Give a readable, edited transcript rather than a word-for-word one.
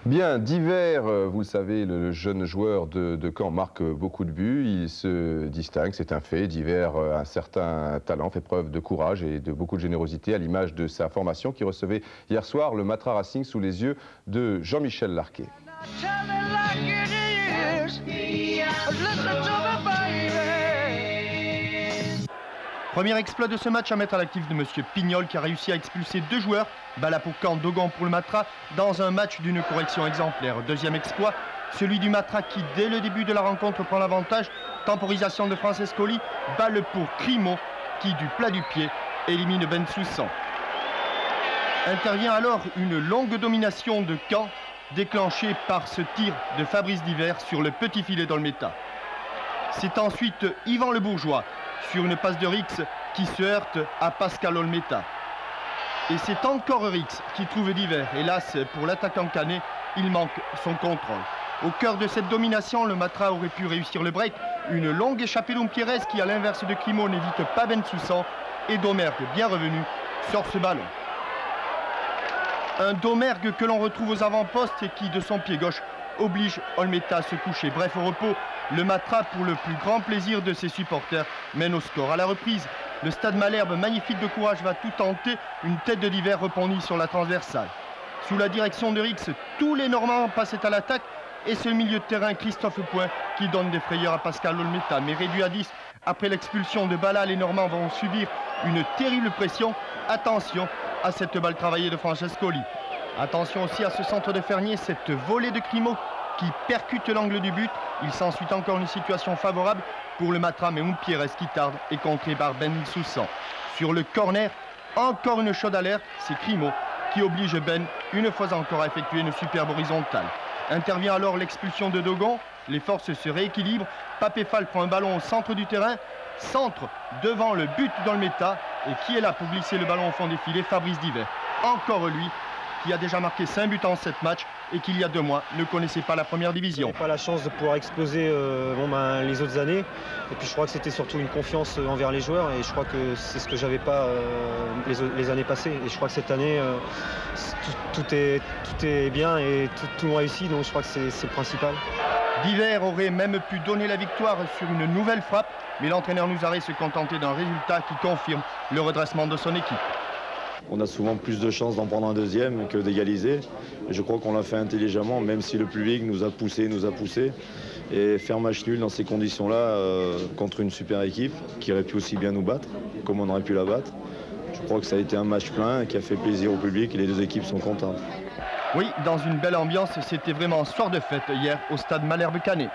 Bien, Diver, vous le savez, le jeune joueur de Caen marque beaucoup de buts. Il se distingue, c'est un fait. Diver a un certain talent, fait preuve de courage et de beaucoup de générosité, à l'image de sa formation qui recevait hier soir le Matra Racing sous les yeux de Jean-Michel Larquet. Premier exploit de ce match à mettre à l'actif de M. Pignol qui a réussi à expulser 2 joueurs, Bala pour Caen, Dogon pour le Matra, dans un match d'une correction exemplaire. Deuxième exploit, celui du Matra qui dès le début de la rencontre prend l'avantage, temporisation de Francescoli, balle pour Crimo qui du plat du pied élimine Bensoussan. Intervient alors une longue domination de Caen déclenchée par ce tir de Fabrice Diver sur le petit filet d'Olmeta. C'est ensuite Yvan Le Bourgeois sur une passe de Rix qui se heurte à Pascal Olmeta. Et c'est encore Rix qui trouve Diver. Hélas, pour l'attaquant canet, il manque son contrôle. Au cœur de cette domination, le Matra aurait pu réussir le break. Une longue échappée d'Umpierrez qui, à l'inverse de Crimo, n'évite pas Bensoussan. Et Domergue, bien revenu, sort ce ballon. Un Domergue que l'on retrouve aux avant-postes et qui, de son pied gauche, oblige Olmeta à se coucher. Bref, au repos, le Matra, pour le plus grand plaisir de ses supporters, mène au score. À la reprise, le stade Malherbe, magnifique de courage, va tout tenter. Une tête de Diver rebondit sur la transversale. Sous la direction de Rix, tous les Normands passaient à l'attaque. Et c'est le milieu de terrain, Christophe Point, qui donne des frayeurs à Pascal Olmeta. Mais réduit à 10, après l'expulsion de Bala, les Normands vont subir une terrible pression. Attention à cette balle travaillée de Francescoli. Attention aussi à ce centre de Fernier, cette volée de Crimo qui percute l'angle du but. Il s'ensuit encore une situation favorable pour le Matra, mais Umpierrez qui tarde est contré par Bensoussan. Sur le corner, encore une chaude alerte, c'est Crimo qui oblige Ben une fois encore à effectuer une superbe horizontale. Intervient alors l'expulsion de Dogon, les forces se rééquilibrent, Papéfal prend un ballon au centre du terrain, centre devant le but d'Olmeta, et qui est là pour glisser le ballon au fond des filets? Fabrice Diver. Encore lui, qui a déjà marqué 5 buts en 7 matchs et qui il y a 2 mois ne connaissait pas la première division. Je n'avais pas la chance de pouvoir exploser les autres années, et puis je crois que c'était surtout une confiance envers les joueurs, et je crois que c'est ce que j'avais pas les années passées, et je crois que cette année tout est bien et tout réussi, donc je crois que c'est le principal. Diver aurait même pu donner la victoire sur une nouvelle frappe, mais l'entraîneur Nouzaré se contentait d'un résultat qui confirme le redressement de son équipe. On a souvent plus de chances d'en prendre un deuxième que d'égaliser. Je crois qu'on l'a fait intelligemment, même si le public nous a poussé. Et faire match nul dans ces conditions-là, contre une super équipe, qui aurait pu aussi bien nous battre, comme on aurait pu la battre. Je crois que ça a été un match plein qui a fait plaisir au public et les deux équipes sont contentes. Oui, dans une belle ambiance, c'était vraiment un soir de fête hier au stade Malherbe-Canet.